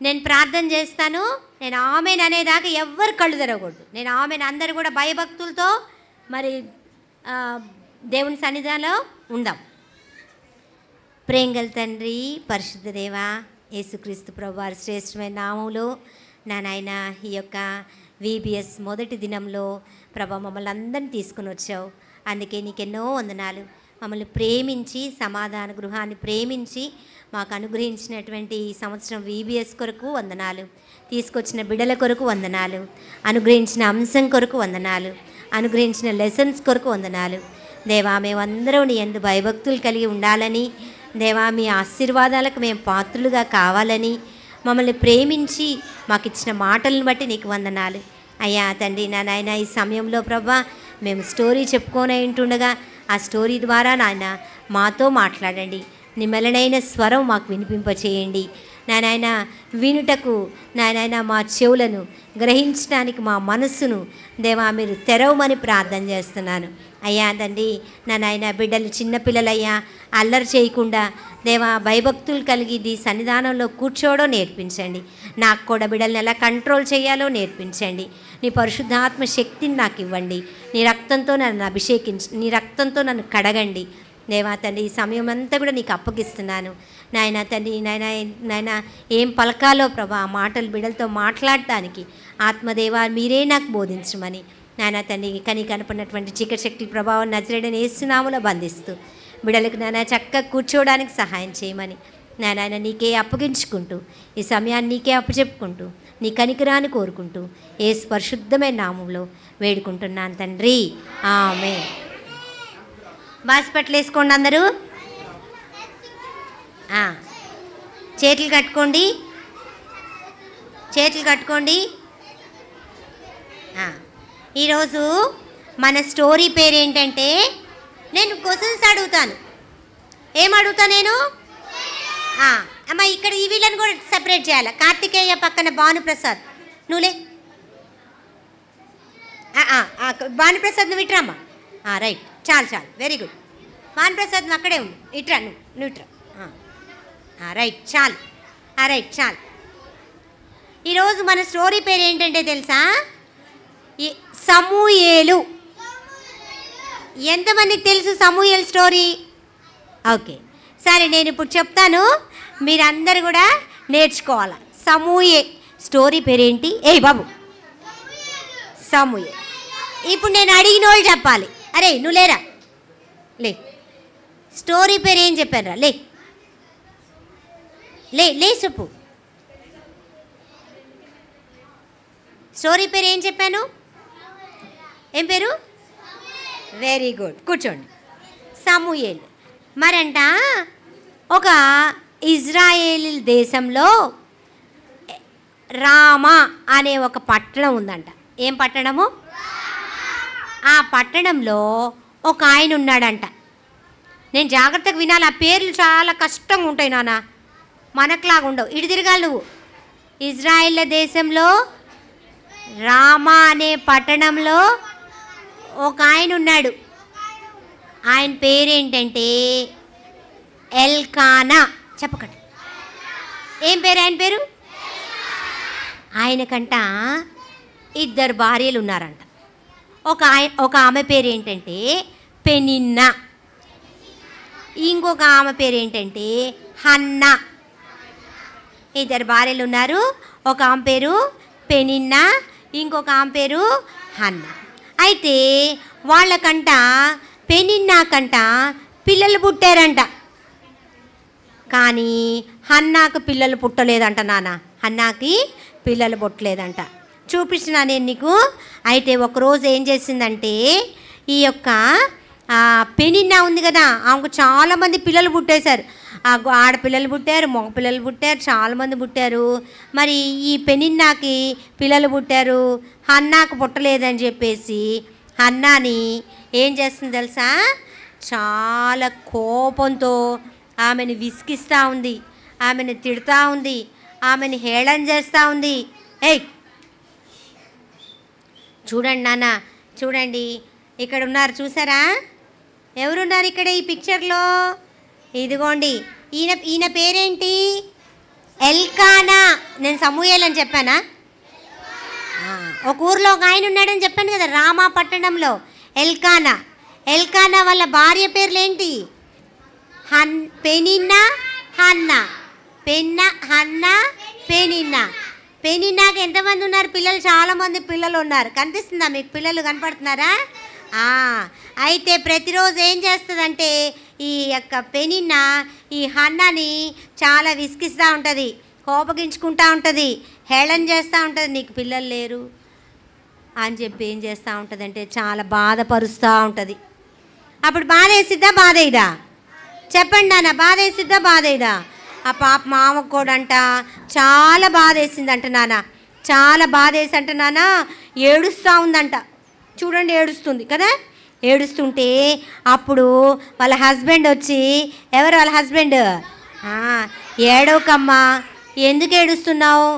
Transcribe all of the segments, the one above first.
నేను ప్రార్థన చేస్తాను, నేను ఆమెన్ అనేదాకా ఎవ్వరు కళ్ళు తెరవకూడదు. నేను ఆమెన్ అందరూ కూడా భయభక్తులతో మరి దేవుని సన్నిధానంలో ఉందాం. ప్రేంగల్ తండ్రి, పరిశుద్ధ దేవ, యేసుక్రీస్తు ప్రభువారి శ్రేష్టమైన నామములో నా నాయన ఈ యొక్క VBS మొదటి దినంలో ప్రభా మమ్మల్ని అందరినీ తీసుకుని వచ్చావు. అందుకే నీకెన్నో వందనాలు. మమ్మల్ని ప్రేమించి సమాధాన గృహాన్ని ప్రేమించి మాకు అనుగ్రహించినటువంటి ఈ సంవత్సరం VBS కొరకు వందనాలు. తీసుకొచ్చిన బిడ్డల కొరకు వందనాలు. అనుగ్రహించిన అంశం కొరకు వందనాలు. అనుగ్రహించిన లెసన్స్ కొరకు వందనాలు. దేవా, మేమందరం నీ యందు భయభక్తులు కలిగి ఉండాలని, దేవా మీ ఆశీర్వాదాలకు మేము పాత్రులుగా కావాలని, మమ్మల్ని ప్రేమించి మాకు ఇచ్చిన మాటలను బట్టి నీకు వందనాలు. అయ్యా తండ్రి, నా నాయన ఈ సమయంలో ప్రభా మేము స్టోరీ చెప్పుకొని ఉంటుండగా ఆ స్టోరీ ద్వారా నాయన మాతో మాట్లాడండి. నిమ్మలనైన స్వరం మాకు వినిపింపచేయండి. నాయన వినుటకు నాయన మా చెవులను, గ్రహించడానికి మా మనస్సును దేవా మీరు తెరవమని ప్రార్థన చేస్తున్నాను. అయ్యా తండ్రి, నా నాయన బిడ్డలు చిన్నపిల్లలయ్యా అల్లరి చేయకుండా దేవా భయభక్తులు కలిగి ఈ సన్నిధానంలో కూర్చోవడం నేర్పించండి. నాకు కూడా బిడ్డల్ని ఎలా కంట్రోల్ చేయాలో నేర్పించండి. నీ పరిశుద్ధాత్మ శక్తిని నాకు ఇవ్వండి. నీ రక్తంతో నన్ను అభిషేకించి, నీ రక్తంతో నన్ను కడగండి. దేవా తండ్రి, ఈ సమయం అంతా కూడా నీకు అప్పగిస్తున్నాను. నాయన తండ్రి, నాయన ఏం పలకాలో ప్రభా ఆ మాటలు బిడ్డలతో మాట్లాడటానికి ఆత్మదేవా మీరే నాకు బోధించమని నాయన తండ్రి కనపడినటువంటి చీకటి శక్తుల ప్రభావం నజరేయుడైన యేసు నామములో బంధిస్తూ బిడ్డలకు నాయన చక్కగా కూర్చోవడానికి సహాయం చేయమని నాయన నీకే అప్పగించుకుంటూ ఈ సమయాన్ని నీకే అప్పచెప్పుకుంటూ నీ కనికరాన్ని కోరుకుంటూ యేసు పరిశుద్ధమైన నామంలో వేడుకుంటున్నాను తండ్రి, ఆమేన్. బాస్పట్లు వేసుకోండి అందరూ. చేతులు కట్టుకోండి, చేతులు కట్టుకోండి. ఈరోజు మన స్టోరీ పేరు ఏంటంటే, నేను క్వశ్చన్స్ అడుగుతాను. ఏం అడుగుతా నేను? అమ్మ ఇక్కడ ఈ వీళ్ళని కూడా సెపరేట్ చేయాలి. కార్తికేయ పక్కన భానుప్రసాద్, నువ్వులే. భానుప్రసాద్ నువ్వు ఇట్రామ్మా. రైట్, చాలు చాలు, వెరీ గుడ్. భానుప్రసాద్ నువ్వు అక్కడే ఉండు, ఇట్రా, నువ్వు ఇట్రా. రైట్, చాలు. రైట్, చాలు. ఈరోజు మన స్టోరీ పేరు ఏంటంటే తెలుసా? సమూయేలు. ఎంతమందికి తెలుసు సమూయేలు స్టోరీ? ఓకే, సరే నేను ఇప్పుడు చెప్తాను, మీరందరూ కూడా నేర్చుకోవాలి. స్టోరీ పేరేంటి? బాబు, సమూయేలు. ఇప్పుడు నేను అడిగిన వాళ్ళు చెప్పాలి. అరే నువ్వు లేరా, లే. స్టోరీ పేరు ఏం చెప్పాను రా, లే లే లే చెప్పు. స్టోరీ పేరు ఏం చెప్పాను? ఏం పేరు? వెరీ గుడ్, కూర్చోండి. సమూయేలు. మరంట ఒక ఇజ్రాయేల్ దేశంలో రామా అనే ఒక పట్టణం ఉందంట. ఏం పట్టణము? ఆ పట్టణంలో ఒక ఆయన ఉన్నాడంట. నేను జాగ్రత్తగా వినాలి, ఆ పేర్లు చాలా కష్టంగా ఉంటాయి నాన్న, మనకులాగా ఉండవు. ఇటు తిరగాలి నువ్వు. ఇజ్రాయేల్ దేశంలో రామా అనే పట్టణంలో ఒక ఆయన ఉన్నాడు. ఆయన పేరేంటంటే ఎల్కానా. చెప్పకండి, ఏం పేరు ఆయన పేరు? ఆయనకంట ఇద్దరు భార్యలు ఉన్నారంట. ఒక ఆమె పేరు ఏంటంటే పెనిన్నా, ఇంకొక ఆమె పేరు ఏంటంటే హన్నా. ఇద్దరు భార్యలు ఉన్నారు. ఒక ఆమె పేరు పెనిన్నా, ఇంకొక ఆమె పేరు హన్నా. అయితే వాళ్ళకంట పెనిన్నాకంట పిల్లలు పుట్టారంట, కానీ హన్నాకు పిల్లలు పుట్టలేదంట నాన్న. హన్నాకి పిల్లలు పుట్టలేదంట. చూపించిన నేను నీకు. అయితే ఒకరోజు ఏం చేసిందంటే, ఈ యొక్క పెనిన్నా ఉంది కదా, ఆమెకు చాలామంది పిల్లలు పుట్టేశారు. ఆడపిల్లలు పుట్టారు, మగ పిల్లలు పుట్టారు, చాలామంది పుట్టారు. మరి ఈ పెనిన్నాకి పిల్లలు పుట్టారు, హన్నాకు పుట్టలేదని చెప్పేసి హన్నాని ఏం చేస్తుంది తెలుసా? చాలా కోపంతో ఆమెను విసిగిస్తూ ఉంది, ఆమెను తిడుతూ ఉంది, ఆమెను హేళన చేస్తూ ఉంది. చూడండి నాన్న, చూడండి ఇక్కడ ఉన్నారు, చూసారా? ఎవరున్నారు ఇక్కడ ఈ పిక్చర్లో? ఇదిగోండి, ఈయన పేరేంటి? ఎల్కానా. నేను సమూయేల్ అని చెప్పానా? ఒక ఊర్లో ఒక ఆయన ఉన్నాడని చెప్పాను కదా, రామా పట్టణంలో. ఎల్కానా. ఎల్కానా వాళ్ళ భార్య పేర్లు ఏంటి? Peninnah, Hannah. Hannah, Peninnah. పెనిన్నాకి ఎంతమంది ఉన్నారు పిల్లలు? చాలామంది పిల్లలు ఉన్నారు. కనిపిస్తుందా మీకు? పిల్లలు కనపడుతున్నారా? అయితే ప్రతిరోజు ఏం చేస్తుందంటే ఈ యొక్క పెనిన్నా ఈ హన్నాని చాలా విసిగిస్తూ ఉంటుంది, కోపగించుకుంటూ ఉంటుంది, హేళన చేస్తూ ఉంటుంది. నీకు పిల్లలు లేరు అని చెప్పి ఏం చేస్తూ ఉంటుందంటే చాలా బాధపరుస్తూ ఉంటుంది. అప్పుడు బాధ వేసిద్దా బాధేదా? చెప్పండి నాన్న, బాధ వేసిద్దా బాధేదా? ఆ పాప మామకు కూడా అంట చాలా బాధ వేసిందంట నాన్న, చాలా బాధ వేసి అంట నాన్న ఏడుస్తూ ఉందంట. చూడండి, ఏడుస్తుంది కదా. ఏడుస్తుంటే అప్పుడు వాళ్ళ హస్బెండ్ వచ్చి, ఎవరు వాళ్ళ హస్బెండ్? ఏడవకమ్మా, ఎందుకు ఏడుస్తున్నావు,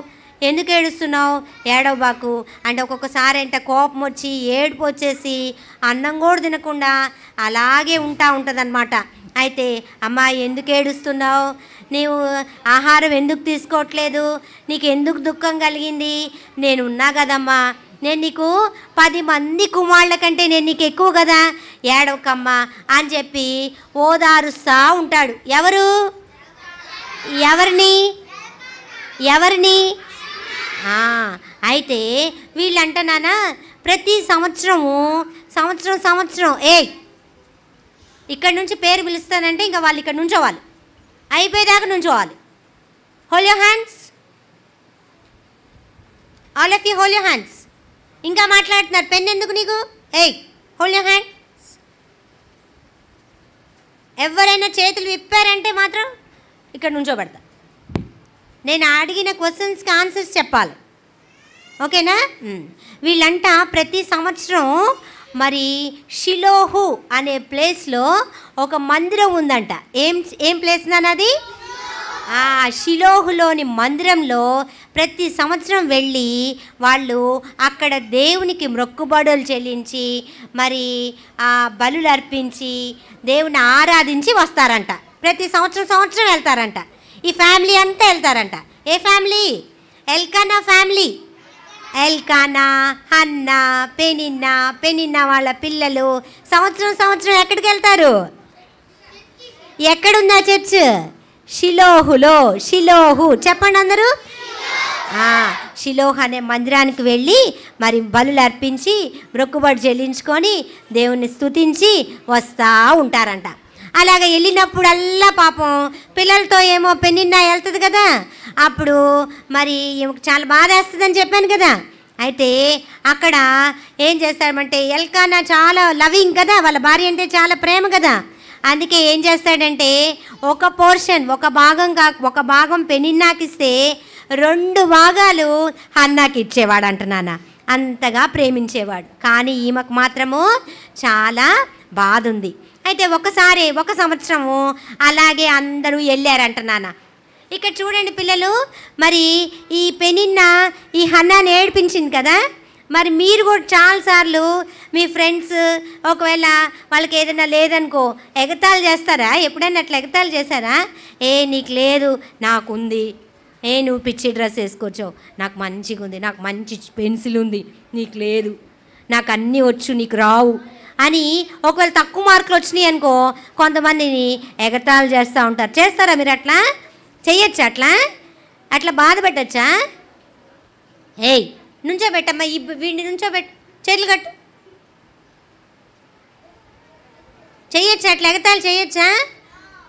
ఎందుకు ఏడుస్తున్నావు, ఏడవబాకు అంటే ఒక్కొక్కసారి అంట కోపం వచ్చి ఏడుపు వచ్చేసి అన్నం కూడా తినకుండా అలాగే ఉంటుంది అన్నమాట. అయితే అమ్మా ఎందుకు ఏడుస్తున్నావు, నీవు ఆహారం ఎందుకు తీసుకోవట్లేదు, నీకు ఎందుకు దుఃఖం కలిగింది, నేను ఉన్నా కదమ్మా, నేను నీకు 10 మంది కుమారుల కంటే నేను నీకు ఎక్కువ కదా, ఏడవకమ్మా అని చెప్పి ఓదారుస్తూ ఉంటాడు. ఎవరిని? అయితే వీళ్ళంటనానా ప్రతి సంవత్సరం ఇక్కడ నుంచి పేరు పిలుస్తానంటే ఇంకా వాళ్ళు ఇక్కడ నుంచోవాలి, అయిపోయేదాకా నుంచోవాలి. Hold your hands, all of you hold your hands. ఇంకా మాట్లాడుతున్నారు, పెన్ ఎందుకు నీకు? Hold your hands. ఎవరైనా చేతులు విప్పారంటే మాత్రం ఇక్కడ నుంచోబెడతా. నేను అడిగిన క్వశ్చన్స్కి ఆన్సర్స్ చెప్పాలి, ఓకేనా? వీళ్ళంట ప్రతి సంవత్సరం మరి షిలోహు అనే ప్లేస్లో ఒక మందిరం ఉందంట. ఏం ప్లేస్ అన్నది? ఆ షిలోహులోని మందిరంలో ప్రతి సంవత్సరం వెళ్ళి వాళ్ళు అక్కడ దేవునికి మొక్కుబడులు చెల్లించి మరి ఆ బలులు అర్పించి దేవుని ఆరాధించి వస్తారంట. ప్రతి సంవత్సరం వెళ్తారంట. ఈ ఫ్యామిలీ అంతా వెళ్తారంట. ఏ family? Elkanah family. Elkanah, Hannah, Peninnah వాళ్ళ పిల్లలు సంవత్సరం ఎక్కడికి వెళ్తారు? ఎక్కడుందా చర్చ్? షిలోహు చెప్పండి అందరూ. షిలోహ్ అనే మందిరానికి వెళ్ళి మరి బలులు అర్పించి మొక్కుబడి చెల్లించుకొని దేవుణ్ణి స్తుతించి వస్తూ ఉంటారంట. అలాగ వెళ్ళినప్పుడల్లా పాపం పిల్లలతో ఏమో పెనిన్నా వెళ్తుంది కదా, అప్పుడు మరి చాలా బాధ వేస్తుందని చెప్పాను కదా. అయితే అక్కడ ఏం చేస్తామంటే ఎల్కానా చాలా లవింగ్ కదా, వాళ్ళ భార్య అంటే చాలా ప్రేమ కదా. అందుకే ఏం చేస్తాడంటే ఒక భాగం పెనిన్నాకి ఇస్తే 2 భాగాలు హన్నాకి ఇచ్చేవాడు అంట నాన్న. అంతగా ప్రేమించేవాడు. కానీ ఈమెకు మాత్రము చాలా బాధ ఉంది. అయితే ఒక సంవత్సరము అలాగే అందరూ వెళ్ళారంట నాన్న. ఇక్కడ చూడండి పిల్లలు, మరి ఈ పెనిన్నా ఈ హన్నాని ఏడిపించింది కదా. మరి మీరు కూడా చాలాసార్లు మీ ఫ్రెండ్స్ ఒకవేళ వాళ్ళకి ఏదైనా లేదనుకో ఎగతాళి చేస్తారా? ఎప్పుడైనా అట్లా ఎగతాళి చేశారా? నీకు లేదు, నాకుంది. నువ్వు పిచ్చి డ్రెస్ వేసుకోవచ్చో, నాకు మంచిగా ఉంది, నాకు మంచి పెన్సిల్ ఉంది, నీకు లేదు, నాకు అన్నీ వచ్చు, నీకు రావు అని ఒకవేళ తక్కువ మార్కులు వచ్చినాయి అనుకో కొంతమందిని ఎగతాళి చేస్తూ ఉంటారు. చేస్తారా మీరు? అట్లా చెయ్యొచ్చా? అట్లా బాధ పెట్టచ్చా? నుంచోబెట్టమ్మా, వీడిని నుంచోబెట్టు, చేతులు కట్టు. చెయ్యొచ్చా? అట్లా ఎగతాళి చేయొచ్చా?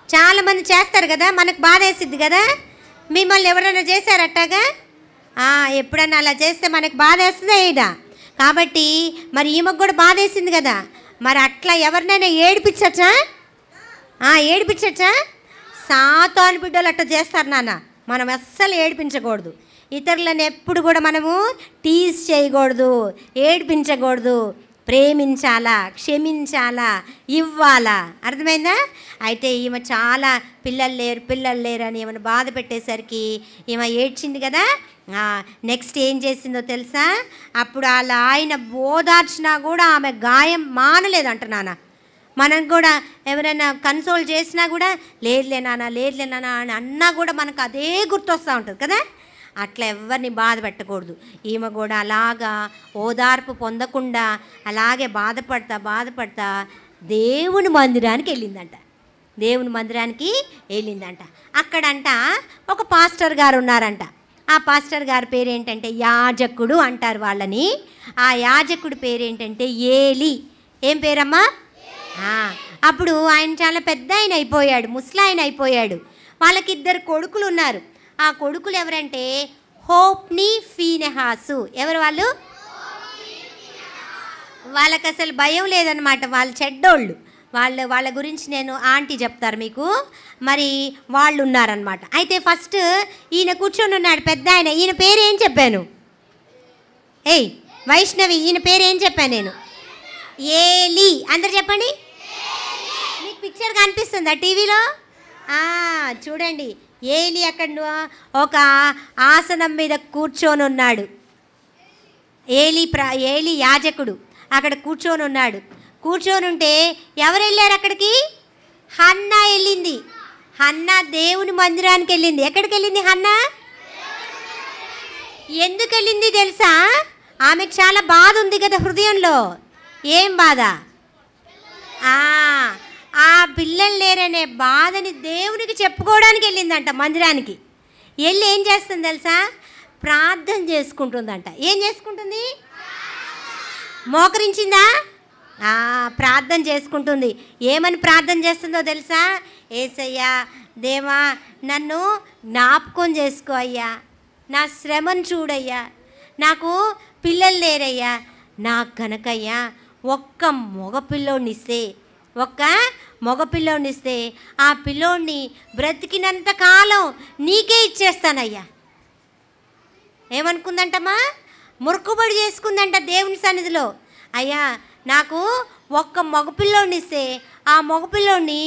చాలామంది చేస్తారు కదా, మనకు బాధ వేసిద్ది కదా. మిమ్మల్ని ఎవరైనా చేశారు అట్టాగా? ఎప్పుడన్నా అలా చేస్తే మనకు బాధ వేస్తుందా ఏదా? కాబట్టి మరి ఈమెకు కూడా బాధ వేసింది కదా. మరి అట్లా ఎవరినైనా ఏడిపించచ్చా? సాతాను బిడ్డలు అట్లా చేస్తారు నాన్న. మనం అస్సలు ఏడిపించకూడదు. ఇతరులను ఎప్పుడు కూడా మనము టీజ్ చేయకూడదు, ఏడిపించకూడదు. ప్రేమించాలా, క్షమించాలా, ఇవ్వాలా. అర్థమైందా? అయితే ఈమె చాలా పిల్లలు లేరు అని ఈమెను బాధ పెట్టేసరికి ఈమె ఏడ్చింది కదా. నెక్స్ట్ ఏం చేసిందో తెలుసా? అప్పుడు వాళ్ళ ఆయన ఓదార్చినా కూడా ఆమె గాయం మానలేదంట నాన్న. మనం కూడా ఎవరైనా కన్సోల్ చేసినా కూడా లేదులే నాన్న అని అన్నా కూడా మనకు అదే గుర్తొస్తూ ఉంటుంది కదా. అట్లా ఎవరిని బాధ పెట్టకూడదు. ఈమె కూడా అలాగా ఓదార్పు పొందకుండా అలాగే బాధపడతా దేవుని మందిరానికి వెళ్ళిందంట. అక్కడంట ఒక పాస్టర్ గారు ఉన్నారంట. ఆ పాస్టర్ గారి పేరు ఏంటంటే యాజకుడు అంటారు వాళ్ళని. ఆ యాజకుడి పేరేంటంటే ఏలి. ఏం పేరమ్మా? అప్పుడు ఆయన చాలా పెద్ద ఆయన అయిపోయాడు, ముసలాయన అయిపోయాడు. వాళ్ళకి 2 కొడుకులు ఉన్నారు. ఆ కొడుకులు ఎవరంటే హోప్ని, ఫీనెహాసు. ఎవరు వాళ్ళు? వాళ్ళకి అసలు భయం లేదనమాట. వాళ్ళు చెడ్డోళ్ళు. వాళ్ళ గురించి నేను ఆంటీ చెప్తారు మీకు. మరి వాళ్ళు ఉన్నారనమాట. అయితే ఫస్ట్ ఈయన కూర్చొని ఉన్నాడు పెద్ద ఆయన. ఈయన పేరు ఏం చెప్పాను? వైష్ణవి, ఈయన పేరు ఏం చెప్పాను నేను? ఏలి. అందరు చెప్పండి. మీకు పిక్చర్ కనిపిస్తుందా టీవీలో? చూడండి, ఏలి అక్కడ ఒక ఆసనం మీద కూర్చొని ఉన్నాడు. ఏలి యాజకుడు అక్కడ కూర్చొని ఉన్నాడు. కూర్చొని ఉంటే ఎవరు వెళ్ళారు అక్కడికి? హన్నా వెళ్ళింది. హన్నా దేవుని మందిరానికి వెళ్ళింది. ఎక్కడికి వెళ్ళింది హన్నా? ఎందుకు వెళ్ళింది తెలుసా? ఆమెకు చాలా బాధ ఉంది కదా హృదయంలో. ఏం బాధ? ఆ పిల్లలు లేరనే బాధని దేవునికి చెప్పుకోవడానికి వెళ్ళిందంట మందిరానికి. వెళ్ళి ఏం చేస్తుంది తెలుసా? ప్రార్థన చేసుకుంటుందంట. ఏం చేసుకుంటుంది? మోకరించిందా? ప్రార్థన చేసుకుంటుంది. ఏమని ప్రార్థన చేస్తుందో తెలుసా? యేసయ్యా, దేవా, నన్ను జ్ఞాపకం చేసుకో అయ్యా, నా శ్రమను చూడయ్యా, నాకు పిల్లలు లేరయ్యా, నాకు కనుకయ్యా ఒక్క మగపిల్లోనిస్తే ఆ పిల్లోడిని బ్రతికినంత కాలం నీకే ఇచ్చేస్తానయ్యా. ఏమనుకుందంటమ్మా? మొక్కుబడి చేసుకుందంట దేవుని సన్నిధిలో. అయ్యా, నాకు ఒక్క మగపిల్లోనిస్తే ఆ మగపిల్లోని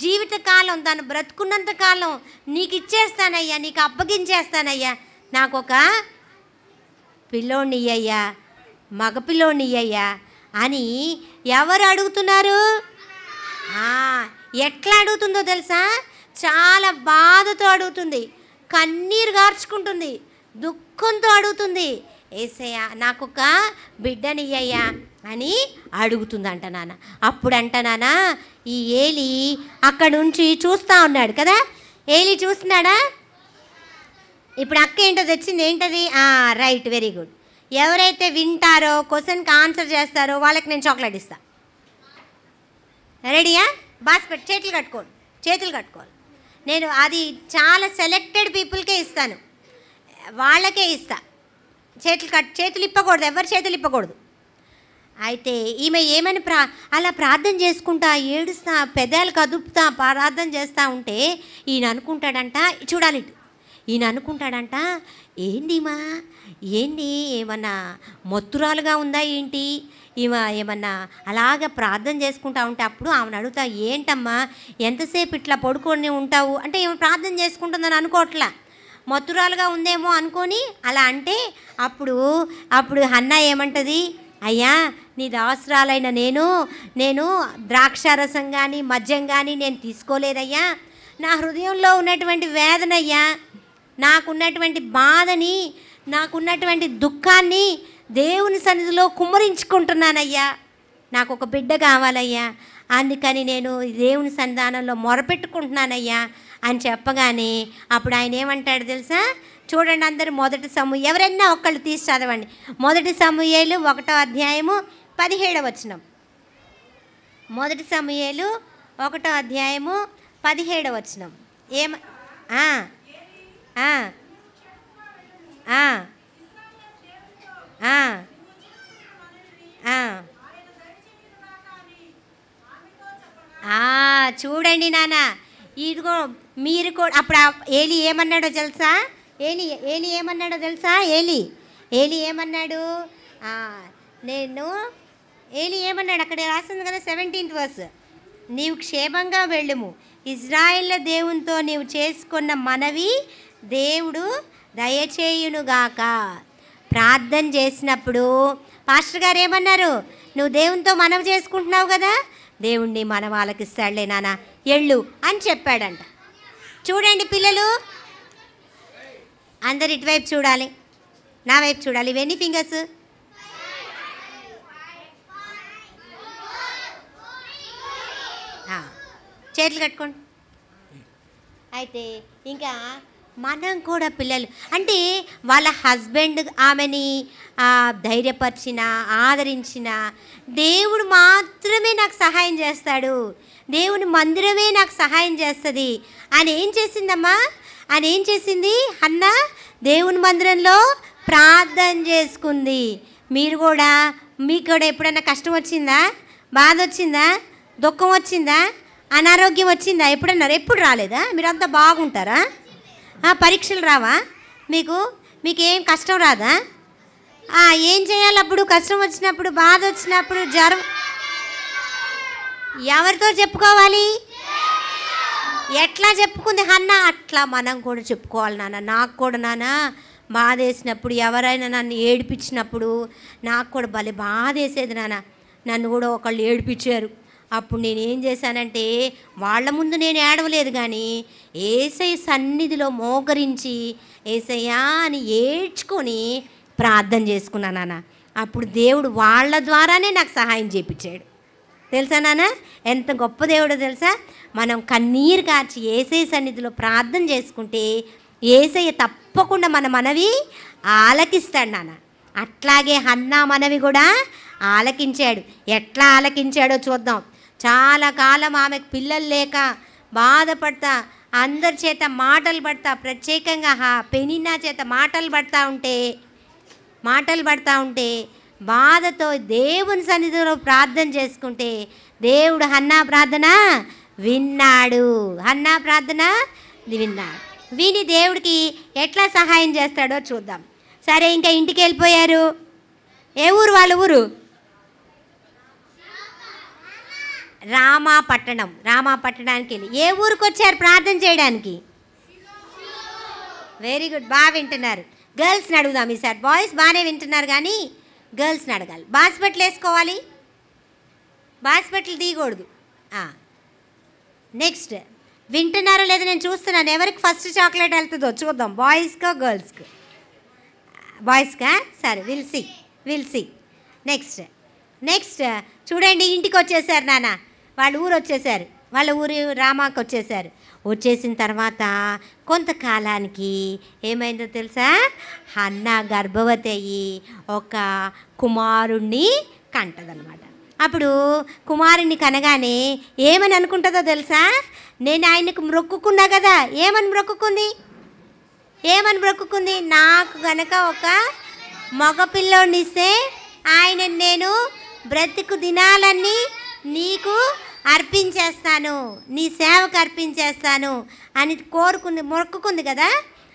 జీవితకాలం తను బ్రతుకున్నంత కాలం నీకు ఇచ్చేస్తానయ్యా, నీకు అప్పగించేస్తానయ్యా, నాకు ఒక పిల్లోని ఇయ్యయ్యా, మగపిల్లోని ఇయ్యయ్యా అని ఎవరు అడుగుతున్నారు? ఎట్లా అడుగుతుందో తెలుసా? చాలా బాధతో అడుగుతుంది, కన్నీరు గార్చుకుంటుంది, దుఃఖంతో అడుగుతుంది. యేసయ్యా, నాకు ఒక బిడ్డనియ్యయ్యా అని అడుగుతుందంట నాన్న. అప్పుడంట నాన్న ఈ ఏలి అక్కడి నుంచి చూస్తూ ఉన్నాడు కదా. ఏలి చూస్తున్నాడా? ఇప్పుడు అక్క ఏంటో తెచ్చింది. ఏంటది? Right, very good. ఎవరైతే వింటారో, క్వశ్చన్కి ఆన్సర్ చేస్తారో వాళ్ళకి నేను చాక్లెట్ ఇస్తాను. రెడీయా? బాస్కెట్ చేతులు కట్టుకోవాలి. నేను అది చాలా సెలెక్టెడ్ పీపుల్కే ఇస్తాను, వాళ్ళకే ఇస్తా. చేతులు ఇప్పకూడదు, ఎవరి చేతులు ఇప్పకూడదు. అయితే ఈమె ఏమని అలా ప్రార్థన చేసుకుంటా, ఏడుస్తా, పెదాలు కదుపుతా ప్రార్థన చేస్తూ ఉంటే ఈయన అనుకుంటాడంట, చూడాలి, ఈయన అనుకుంటాడంట, ఏంది ఏమన్నా మొత్తురాలుగా ఉందా ఏంటి? ఈమె ఏమన్నా అలాగా ప్రార్థన చేసుకుంటా ఉంటే అప్పుడు ఆమెను అడుగుతా, ఏంటమ్మా ఎంతసేపు ఇట్లా పడుకొని ఉంటావు అంటే, ఏమో ప్రార్థన చేసుకుంటుందని అనుకోవట్లా, మత్తురాలుగా ఉందేమో అనుకొని అలా అంటే, అప్పుడు హన్నా ఏమంటుంది? అయ్యా, నీ దాసురాలైన నేను ద్రాక్షారసం కానీ మద్యం కానీ నేను తీసుకోలేదయ్యా. నా హృదయంలో ఉన్నటువంటి వేదనయ్యా, నాకున్నటువంటి బాధని, నాకున్నటువంటి దుఃఖాన్ని దేవుని సన్నిధిలో కుమ్మరించుకుంటున్నానయ్యా. నాకు ఒక బిడ్డ కావాలయ్యా, అందుకని నేను దేవుని సన్నిధానంలో మొరపెట్టుకుంటున్నానయ్యా అని చెప్పగానే అప్పుడు ఆయన ఏమంటాడు తెలుసా? చూడండి అందరూ, మొదటి సమూయేలు, ఎవరైనా ఒక్కళ్ళు తీసి చదవండి. మొదటి సమూయేలు 1వ అధ్యాయము 17వ వచనం. మొదటి సమూయేలు 1వ అధ్యాయము 17వ వచనం. చూడండి నాన్న, ఇదిగో మీరు కూడా. అప్పుడు ఏలి ఏమన్నాడో తెలుసా? ఏలి ఏమన్నాడో తెలుసా? ఏలి ఏమన్నాడు? ఏలి ఏమన్నాడు అక్కడ రాసింది కదా 17th verse. నీవు క్షేమంగా వెళ్ళుము, ఇజ్రాయేళ్ల దేవునితో నీవు చేసుకున్న మనవి దేవుడు దయచేయునుగాక. ప్రార్థన చేసినప్పుడు పాస్టర్ గారు ఏమన్నారు? నువ్వు దేవునితో మనవి చేసుకుంటున్నావు కదా, దేవుణ్ణి మన వాళ్ళకి ఇస్తాడులే నాన్న ఎళ్ళు అని చెప్పాడంట. చూడండి పిల్లలు, అందరు ఇటువైపు చూడాలి, నా వైపు చూడాలి. ఇవన్నీ ఫింగర్స్? చేతులు కట్టుకోండి. అయితే ఇంకా మనం కూడా పిల్లలు అంటే వాళ్ళ హస్బెండ్ ఆమెని ధైర్యపరిచిన, ఆదరించిన, దేవుడు మాత్రమే నాకు సహాయం చేస్తాడు, దేవుని మందిరమే నాకు సహాయం చేస్తుంది అని ఏం చేసిందమ్మా? అని ఏం చేసింది హన్నా? దేవుని మందిరంలో ప్రార్థన చేసుకుంది. మీరు కూడా, మీకు కూడా ఎప్పుడైనా కష్టం వచ్చిందా? బాధ వచ్చిందా? దుఃఖం వచ్చిందా? అనారోగ్యం వచ్చిందా? ఎప్పుడన్నారు? ఎప్పుడు రాలేదా? మీరంతా బాగుంటారా? పరీక్షలు రావా మీకు? మీకేం కష్టం రాదా? ఏం చేయాలి అప్పుడు? కష్టం వచ్చినప్పుడు, బాధ వచ్చినప్పుడు, జ్వరం ఎవరితో చెప్పుకోవాలి? ఎట్లా చెప్పుకుంది హన్నా? అట్లా మనం కూడా చెప్పుకోవాలి నాన్న. నాకు కూడా నాన్న బాధ వేసినప్పుడు, ఎవరైనా నన్ను ఏడిపించినప్పుడు నాకు కూడా భలే బాధ వేసేది నాన్న. నన్ను కూడా ఒకళ్ళు ఏడిపించారు. అప్పుడు నేనేం చేశానంటే వాళ్ళ ముందు నేను ఏడవలేదు, కానీ యేసయ్య సన్నిధిలో మోకరించి యేసయ్యా అని ఏడ్చుకొని ప్రార్థన చేసుకున్నాను నాన్న. అప్పుడు దేవుడు వాళ్ళ ద్వారానే నాకు సహాయం చేయించాడు. తెలుసా నాన్న? ఎంత గొప్ప దేవుడో తెలుసా? మనం కన్నీరు కార్చి యేసయ్య సన్నిధిలో ప్రార్థన చేసుకుంటే యేసయ్య తప్పకుండా మన మనవి ఆలకిస్తాడు నాన్న. అట్లాగే హన్నా మనవి కూడా ఆలకించాడు. ఎట్లా ఆలకించాడో చూద్దాం. చాలా కాలం ఆమెకు పిల్లలు లేక బాధపడతా, అందరి చేత మాటలు పడతా, ప్రత్యేకంగా పెనిన్నా చేత మాటలు పడతా ఉంటే బాధతో దేవుని సన్నిధిలో ప్రార్థన చేసుకుంటే దేవుడు హన్నా ప్రార్థన విన్నాడు. హన్నా ప్రార్థన విన్నాడు. విని దేవుడికి ఎట్లా సహాయం చేస్తాడో చూద్దాం. సరే, ఇంకా ఇంటికి వెళ్ళిపోయారు. ఏ ఊరు వాళ్ళ ఊరు? రామాపట్టణానికి వెళ్ళి ఏ ఊరికి వచ్చారు ప్రార్థన చేయడానికి? వెరీ గుడ్, బాగా వింటున్నారు. గర్ల్స్ని అడుగుదాం ఈసారి. బాయ్స్ బాగానే వింటున్నారు, కానీ గర్ల్స్ని అడగాలి. బాస్పెట్లు వేసుకోవాలి, బాస్పెట్లు తీయకూడదు. నెక్స్ట్, వింటున్నారో లేదో నేను చూస్తున్నాను. ఎవరికి ఫస్ట్ చాక్లెట్ వెళ్తుందో చూద్దాం. బాయ్స్కో గర్ల్స్కో? బాయ్స్కా? సరే, విల్ సి. నెక్స్ట్ చూడండి, ఇంటికి వచ్చేసారు నాన్న. వాళ్ళ ఊరు వచ్చేసారు. వాళ్ళ ఊరు రామాకు వచ్చేసారు. వచ్చేసిన తర్వాత కొంతకాలానికి ఏమైందో తెలుసా? హన్నా గర్భవతి అయ్యి ఒక కుమారుణ్ణి కంటదనమాట. అప్పుడు కుమారుణ్ణి కనగానే ఏమని అనుకుంటుందో తెలుసా? నేను ఆయనకు మొక్కుకున్నా కదా. ఏమని మొక్కుకుంది? నాకు గనక ఒక మగపిల్లోడిని ఇస్తే ఆయన నేను బ్రతుకు దినాలన్నీ నీకు అర్పించేస్తాను, నీ సేవకు అర్పించేస్తాను అని మొక్కుకుంది కదా.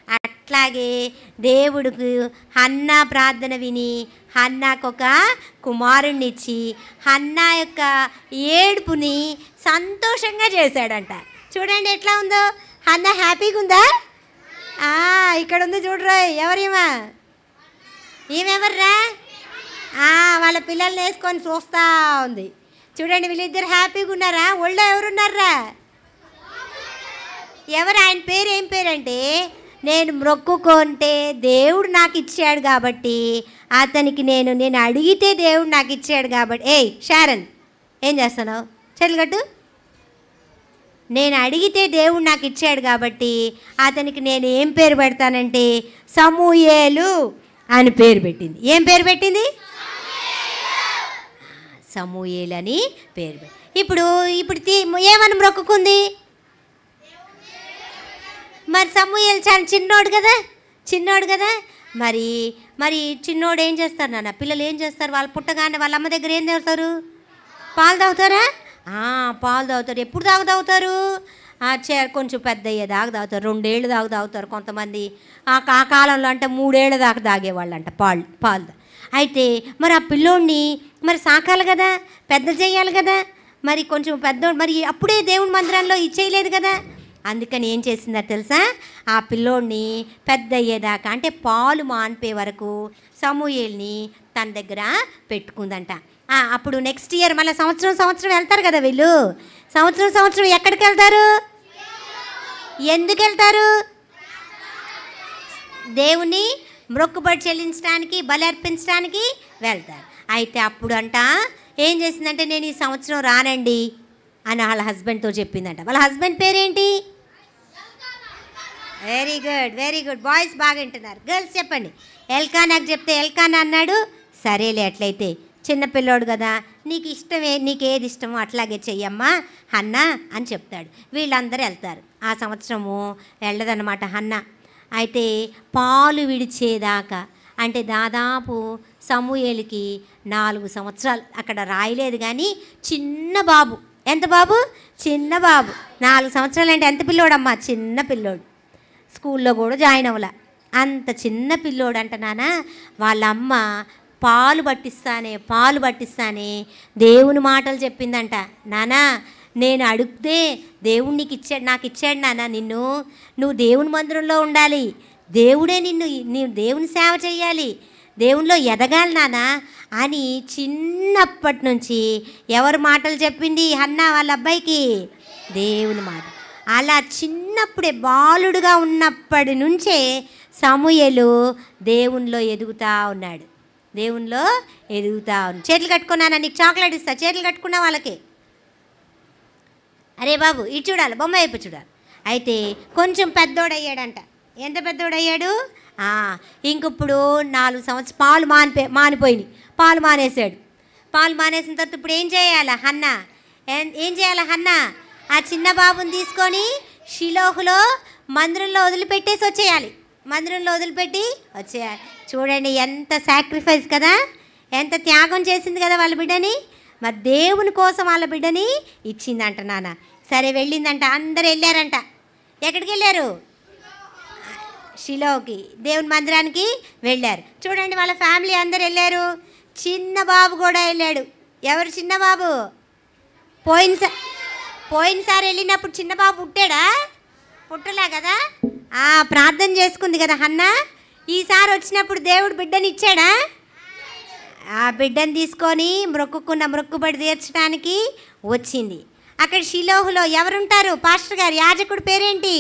అట్లాగే దేవుడికి హన్నా ప్రార్థన విని హన్నాకు ఒక కుమారుణ్ణి ఇచ్చి హన్నా యొక్క ఏడుపుని సంతోషంగా చేశాడంట. చూడండి ఎట్లా ఉందో. హన్నా హ్యాపీగా ఉందా? ఇక్కడ ఉంది చూడరా. ఎవరేమా? ఈమెవర్రా? వాళ్ళ పిల్లల్ని వేసుకొని చూస్తూ ఉంది. చూడండి, వీళ్ళిద్దరు హ్యాపీగా ఉన్నారా? ఒళ్ళో ఎవరున్నారా? ఎవరు? ఆయన పేరు ఏం పేరంటే, నేను మొక్కుకుంటే దేవుడు నాకు ఇచ్చాడు కాబట్టి అతనికి నేను అడిగితే దేవుడు నాకు ఇచ్చాడు కాబట్టి. షారన్, ఏం చేస్తున్నావు? చెల్లిగట్టు. నేను అడిగితే దేవుడు నాకు ఇచ్చాడు కాబట్టి అతనికి నేను ఏం పేరు పెడతానంటే సమూయేలు అని పేరు పెట్టింది. ఏం పేరు పెట్టింది? సమూయేలు అని పేరు పెట్టి. ఇప్పుడు ఏమని మొక్కుకుంది? మరి సమూయేలు చాలా చిన్నోడు కదా. మరి చిన్నోడు ఏం చేస్తారు నాన్న? పిల్లలు ఏం చేస్తారు? వాళ్ళు పుట్టగానే వాళ్ళ అమ్మ దగ్గర ఏం తాగుతారు? పాలు తాగుతారా? పాలు తాగుతారు. ఎప్పుడు తాగుతారు? కొంచెం పెద్ద అయ్యేదాకా తాగుతారు. 2 ఏళ్ళు దాకా తాగుతారు కొంతమంది. ఆ కాలంలో అంటే 3 ఏళ్ళ దాకా తాగేవాళ్ళంట పాలు. అయితే మరి ఆ పిల్లోడిని మరి సాకాలి కదా, పెద్ద చేయాలి కదా. మరి కొంచెం పెద్దోడు మరి అప్పుడే దేవుని మందిరంలో ఇచ్చేయలేదు కదా. అందుకని ఏం చేసిందో తెలుసా, ఆ పిల్లోడిని పెద్ద అయ్యేదాకా అంటే పాలు మాన్పే వరకు సమూయేల్ని తన దగ్గర పెట్టుకుందంట. అప్పుడు నెక్స్ట్ ఇయర్ మళ్ళీ సంవత్సరం వెళ్తారు కదా వీళ్ళు. సంవత్సరం ఎక్కడికి వెళ్తారు? ఎందుకు వెళ్తారు? దేవుని మొక్కుబడి చెల్లించడానికి, బలి అర్పించడానికి వెళ్తారు. అయితే అప్పుడు అంట ఏం చేసిందంటే, నేను ఈ సంవత్సరం రానండి అని వాళ్ళ హస్బెండ్తో చెప్పిందంట. వాళ్ళ హస్బెండ్ పేరేంటి? వెరీ గుడ్ బాయ్స్ బాగా వింటున్నారు. గర్ల్స్ చెప్పండి. ఎల్కానాకు చెప్తే ఎల్కానా అన్నాడు, సరేలే అట్లయితే చిన్నపిల్లోడు కదా, నీకు ఇష్టమే, నీకేది ఇష్టమో అట్లాగే చెయ్యమ్మా హన్నా అని చెప్తాడు. వీళ్ళందరూ వెళ్తారు. ఆ సంవత్సరము వెళ్ళదన్నమాట హన్నా. అయితే పాలు విడిచేదాకా అంటే దాదాపు సమూయేలుకి 4 సంవత్సరాలు, అక్కడ రాయలేదు కానీ చిన్న బాబు. ఎంత బాబు? చిన్న బాబు. 4 సంవత్సరాలు అంటే ఎంత పిల్లోడమ్మా? చిన్న పిల్లోడు. స్కూల్లో కూడా జాయిన్ అవ్వలే. అంత చిన్న పిల్లోడు అంట నాన్న. వాళ్ళ అమ్మ పాలు పట్టిస్తానే దేవుని మాటలు చెప్పిందంట. నానా నేను అడిగితే దేవుడు నాకు ఇచ్చాడు నాన్న, నువ్వు దేవుని మందిరంలో ఉండాలి, దేవుడే నీవు దేవుని సేవ చేయాలి, దేవునిలో ఎదగాలి నాన్న అని చిన్నప్పటి నుంచి ఎవరి మాటలు చెప్పింది హన్నా వాళ్ళ అబ్బాయికి? దేవుని మాట. అలా చిన్నప్పుడే బాలుడుగా ఉన్నప్పటి నుంచే సమూయేలు దేవునిలో ఎదుగుతూ ఉన్నాడు. చేతులు కట్టుకున్నానా, నీకు చాక్లెట్ ఇస్తా, చేతులు కట్టుకున్న వాళ్ళకి. అరే బాబు ఇటు చూడాలి, బొమ్మ వైపు చూడాలి. అయితే కొంచెం పెద్దోడయ్యాడంట. ఎంత పెద్దోడయ్యాడు? ఇంకప్పుడు 4 సంవత్సరాలు పాలు మానిపోయినాయి. పాలు మానేశాడు. పాలు మానేసిన తర్వాత ఇప్పుడు ఏం చేయాలి హన్నా? ఆ చిన్న బాబుని తీసుకొని షిలోహులో మందిరంలో వదిలిపెట్టేసి వచ్చేయాలి. చూడండి ఎంత సాక్రిఫైస్ కదా, ఎంత త్యాగం చేసింది కదా వాళ్ళ బిడ్డని. మరి దేవుని కోసం వాళ్ళ బిడ్డని ఇచ్చిందంట నాన్న. సరే వెళ్ళిందంట. అందరు వెళ్ళారంట. ఎక్కడికి వెళ్ళారు? షిలోకి, దేవుని మందిరానికి వెళ్ళారు. చూడండి వాళ్ళ ఫ్యామిలీ అందరు వెళ్ళారు. చిన్న బాబు కూడా వెళ్ళాడు. ఎవరు చిన్న బాబు? పోయినసారి వెళ్ళినప్పుడు చిన్న బాబు పుట్టలే కదా. ప్రార్థన చేసుకుంది కదా హన్నా. ఈసారి వచ్చినప్పుడు దేవుడు బిడ్డని ఇచ్చాడా? ఆ బిడ్డని తీసుకొని మొక్కుబడి తీర్చడానికి వచ్చింది. అక్కడ షిలోహులో ఎవరుంటారు? పాస్టర్ గారు, యాజకుడు పేరేంటి?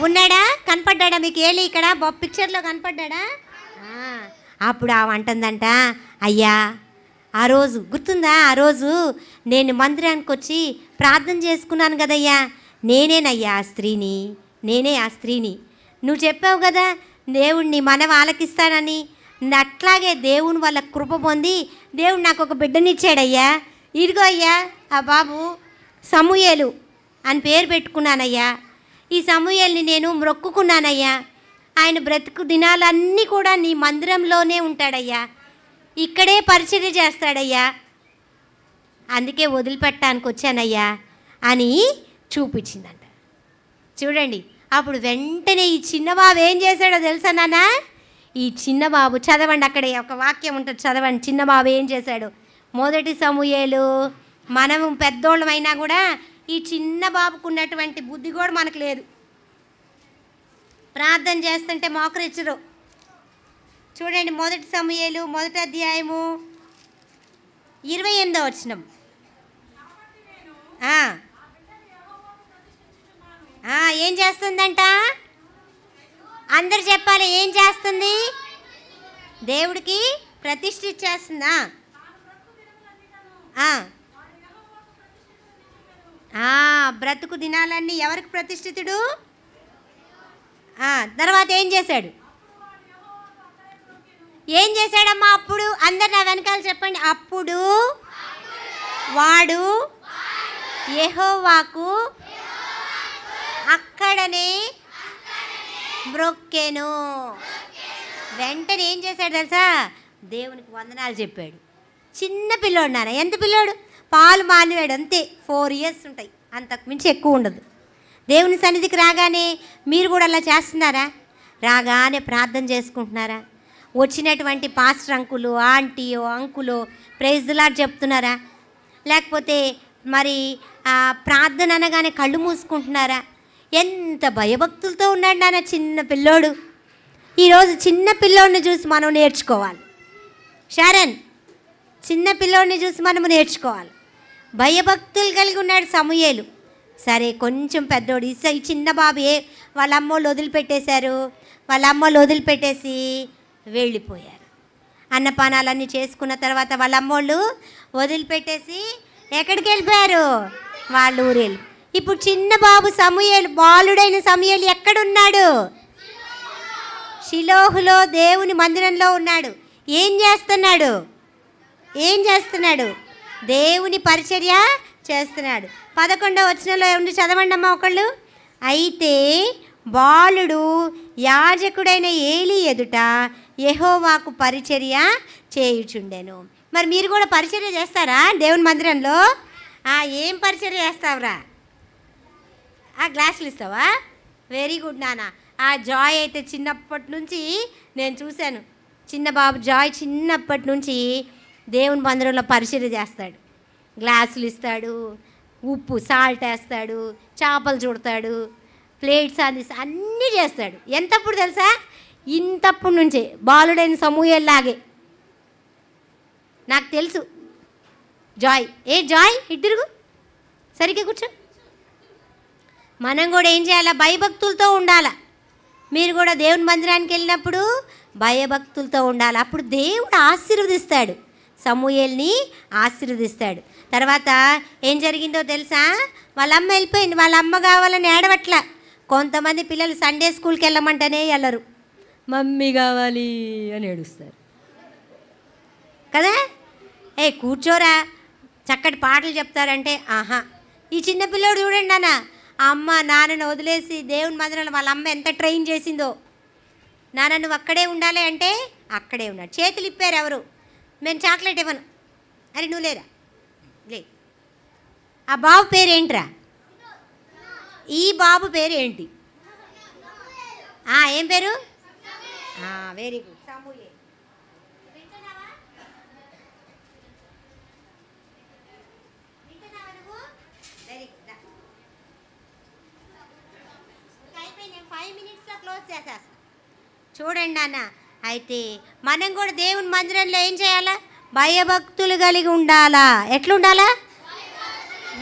ఉన్నాడా? కనపడ్డా మీకు? ఏలి ఇక్కడ పిక్చర్లో కనపడ్డా? అప్పుడు అంటుందంట, అయ్యా ఆ రోజు గుర్తుందా? ఆ రోజు నేను మందిరానికి వచ్చి ప్రార్థన చేసుకున్నాను కదయ్యా, నేనే ఆ స్త్రీని. నువ్వు చెప్పావు కదా దేవుడిని మనవి ఆలకిస్తానని. అట్లాగే దేవుని వల్ల కృప పొంది దేవుడు నాకు ఒక బిడ్డనిచ్చాడయ్యా. ఇదిగో అయ్యా ఆ బాబు సమూయేలు అని పేరు పెట్టుకున్నానయ్యా. ఈ సమూయేల్ని నేను మొక్కుకున్నానయ్యా. ఆయన బ్రతుకు దినాలన్నీ కూడా నీ మందిరంలోనే ఉంటాడయ్యా, ఇక్కడే పరిచర్య చేస్తాడయ్యా, అందుకే వదిలిపెట్టడానికి వచ్చానయ్యా అని చూపించిందంట. చూడండి అప్పుడు వెంటనే ఈ చిన్నబాబు ఏం చేశాడో తెలుసా నాన్న? ఈ చిన్నబాబు చదవండి, అక్కడే ఒక వాక్యం ఉంటుంది, చదవండి. చిన్నబాబు ఏం చేశాడు? 1 సమూయేలు. మనం పెద్దోళ్ళమైనా కూడా ఈ చిన్న బాబుకు ఉన్నటువంటి బుద్ధి కూడా మనకు లేదు. ప్రార్థన చేస్తుంటే మోకరిచ్చరు. చూడండి 1 సమూయేలు 1వ అధ్యాయము 28వ వచనం. ఏం చేస్తుందంట? అందరు చెప్పాలి. ఏం చేస్తుంది? దేవుడికి ప్రతిష్ఠ ఇచ్చేస్తుందా? బ్రతుకు దినాలన్నీ ఎవరికి ప్రతిష్ఠితుడు? తర్వాత ఏం చేశాడమ్మా? అప్పుడు అందరు నా వెనకాల చెప్పండి. అప్పుడు వాడు యెహోవాకు అక్కడనే మ్రొక్కెను. వెంటనే ఏం చేశాడు తెలుసా? దేవునికి వందనాలు చెప్పాడు. చిన్న పిల్లోడు నాన్న. ఎంత పిల్లోడు? పాలు మానివాడు అంతే. 4 years ఉంటాయి, అంతకు మించి ఎక్కువ ఉండదు. దేవుని సన్నిధికి రాగానే మీరు కూడా అలా చేస్తున్నారా? రాగానే ప్రార్థన చేసుకుంటున్నారా? వచ్చినటువంటి పాస్టర్ అంకులు, ఆంటీయో, అంకులో ప్రైజ్ ది లార్డ్ చెప్తున్నారా? లేకపోతే మరి ప్రార్థన అనగానే కళ్ళు మూసుకుంటున్నారా? ఎంత భయభక్తులతో ఉన్నాడు నాన్న చిన్న పిల్లోడు. ఈరోజు చిన్న పిల్లోడిని చూసి మనం నేర్చుకోవాలి. షారన్, చిన్న పిల్లోడిని చూసి మనము నేర్చుకోవాలి. భయభక్తులు కలిగి ఉన్నాడు సమూయేలు. సరే, కొంచెం పెద్దోడు ఈ చిన్న బాబే వాళ్ళ అమ్మోళ్ళు వదిలిపెట్టేశారు. వాళ్ళ అమ్మోళ్ళు వదిలిపెట్టేసి వెళ్ళిపోయారు. అన్నపానాలన్నీ చేసుకున్న తర్వాత వాళ్ళ అమ్మోళ్ళు వదిలిపెట్టేసి ఎక్కడికి వెళ్ళిపోయారు? వాళ్ళ ఊరేళ్ళు. ఇప్పుడు చిన్న బాబు సమూయేలు, బాలుడైన సమూయేలు ఎక్కడున్నాడు? షిలోహులో దేవుని మందిరంలో ఉన్నాడు. ఏం చేస్తున్నాడు? దేవుని పరిచర్య చేస్తున్నాడు. 11వ వచనంలో ఏముంది? చదవండి అమ్మ ఒకళ్ళు. అయితే బాలుడు యాజకుడైన ఏలీ ఎదుట యెహోవాకు పరిచర్య చేయుచుండెను. మరి మీరు కూడా పరిచర్య చేస్తారా దేవుని మందిరంలో? ఏం పరిచర్య చేస్తావురా? గ్లాసులు ఇస్తావా? వెరీ గుడ్ నాన్న. జాయ్ అయితే చిన్నప్పటి నుంచి నేను చూశాను. చిన్న బాబు జాయ్ చిన్నప్పటి నుంచి దేవుని మందిరంలో పరిచర్య చేస్తాడు. గ్లాసులు ఇస్తాడు, ఉప్పు సాల్ట్ వేస్తాడు, చేపలు చుడతాడు, ప్లేట్స్ అందిస్తాడు, అన్నీ చేస్తాడు. ఎంతప్పుడు తెలుసా? ఇంతప్పుడు నుంచే బాలుడైన సమూయేల్లాగే. నాకు తెలుసు. జాయ్, జాయ్ ఇద్దరు సరిగ్గా కూర్చో. మనం కూడా ఏం చేయాలా? భయభక్తులతో ఉండాలా. మీరు కూడా దేవుని మందిరానికి వెళ్ళినప్పుడు భయభక్తులతో ఉండాలి. అప్పుడు దేవుడు ఆశీర్వదిస్తాడు, సమూయేల్ని ఆశీర్వదిస్తాడు. తర్వాత ఏం జరిగిందో తెలుసా? వాళ్ళ అమ్మ వెళ్ళిపోయింది. వాళ్ళ అమ్మ కావాలని ఏడవట్ల. కొంతమంది పిల్లలు సండే స్కూల్కి వెళ్ళమంటేనే వెళ్ళరు, మమ్మీ కావాలి అని ఏడుస్తారు కదా. కూర్చోరా, చక్కటి పాటలు చెప్తారంటే ఈ చిన్నపిల్లోడు చూడండి అన్న, అమ్మ నాన్నను వదిలేసి దేవుని మందిరంలో వాళ్ళ అమ్మ ఎంత ట్రైన్ చేసిందో. నాన్న నువ్వు అక్కడే ఉండాలి అంటే అక్కడే ఉన్నాడు. చేతులు ఇప్పారు ఎవరు? నేను చాక్లెట్ ఇవ్వను. అరే నువ్వు లేరా, లే. ఆ బాబు పేరేంట్రా? ఈ బాబు పేరు ఏంటి? ఏం పేరు? Very good, Samuel. Very good. అయిపోయి నేను 5 minutesలో క్లోజ్ చేసేస్తాను. చూడండి నాన్న. అయితే మనం కూడా దేవుని మందిరంలో ఏం చేయాలా? భయభక్తులు కలిగి ఉండాలా. ఎట్లుండాలా?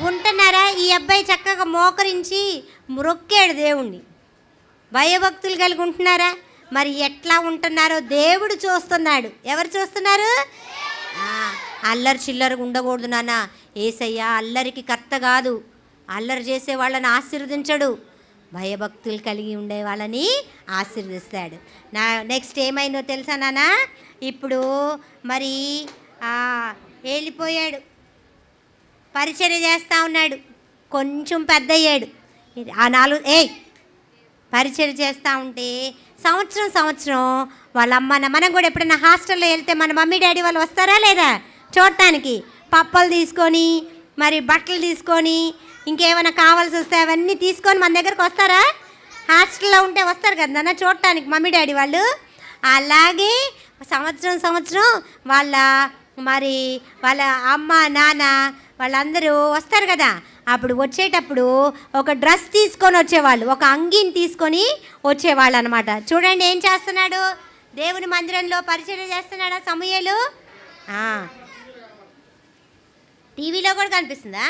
ఉంటున్నారా? ఈ అబ్బాయి చక్కగా మోకరించి మొక్కాడు దేవుణ్ణి. భయభక్తులు కలిగి ఉంటున్నారా? మరి ఎట్లా ఉంటున్నారో దేవుడు చూస్తున్నాడు. ఎవరు చూస్తున్నారు? అల్లరి చిల్లరగా ఉండకూడదు నాన్న. యేసయ్య అల్లరికి కర్త కాదు. అల్లరి చేసే వాళ్ళని ఆశీర్వదించడు, భయభక్తులు కలిగి ఉండే వాళ్ళని ఆశీర్వదిస్తాడు. నెక్స్ట్ ఏమైందో తెలుసా నాన్న? ఇప్పుడు మరి వెళ్ళిపోయాడు, పరిచర్య చేస్తూ ఉన్నాడు. కొంచెం పెద్ద అయ్యాడు. పరిచర్య చేస్తూ ఉంటే సంవత్సరం వాళ్ళ మనం కూడా ఎప్పుడైనా హాస్టల్లో వెళ్తే మన మమ్మీ డాడీ వాళ్ళు వస్తారా లేదా చూడటానికి? పప్పలు తీసుకొని, మరి బట్టలు తీసుకొని, ఇంకేమైనా కావాల్సి వస్తే అవన్నీ తీసుకొని మన దగ్గరకు వస్తారా? హాస్టల్లో ఉంటే వస్తారు కదా నాన్న చూడటానికి మమ్మీ డాడీ వాళ్ళు. అలాగే సంవత్సరం వాళ్ళ అమ్మ నాన్న వాళ్ళందరూ వస్తారు కదా. అప్పుడు వచ్చేటప్పుడు ఒక డ్రెస్ తీసుకొని వచ్చేవాళ్ళు, ఒక అంగీని తీసుకొని వచ్చేవాళ్ళు అనమాట. చూడండి ఏం చేస్తున్నాడు? దేవుని మందిరంలో పరిచర్య చేస్తున్నాడా సమూయేలు? టీవీలో కూడా కనిపిస్తుందా?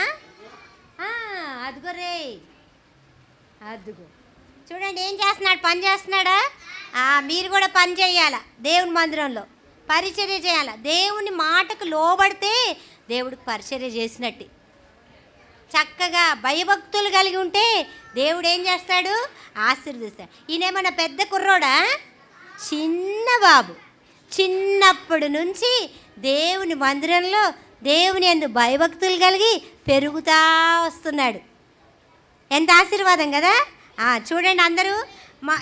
అదిగో రే, అదిగో చూడండి ఏం చేస్తున్నాడు? పని చేస్తున్నాడా? మీరు కూడా పని చేయాలా, దేవుని మందిరంలో పరిచర్య చేయాలా. దేవుని మాటకు లోబడితే దేవుడికి పరిచర్య చేసినట్టు. చక్కగా భయభక్తులు కలిగి ఉంటే దేవుడు ఏం చేస్తాడు? ఆశీర్వదిస్తాడు. ఈయనేమన్నా పెద్ద కుర్రోడా? చిన్న బాబు. చిన్నప్పటి నుంచి దేవుని మందిరంలో దేవుని యందు భయభక్తులు కలిగి పెరుగుతా వస్తున్నాడు. ఎంత ఆశీర్వాదం కదా. చూడండి అందరూ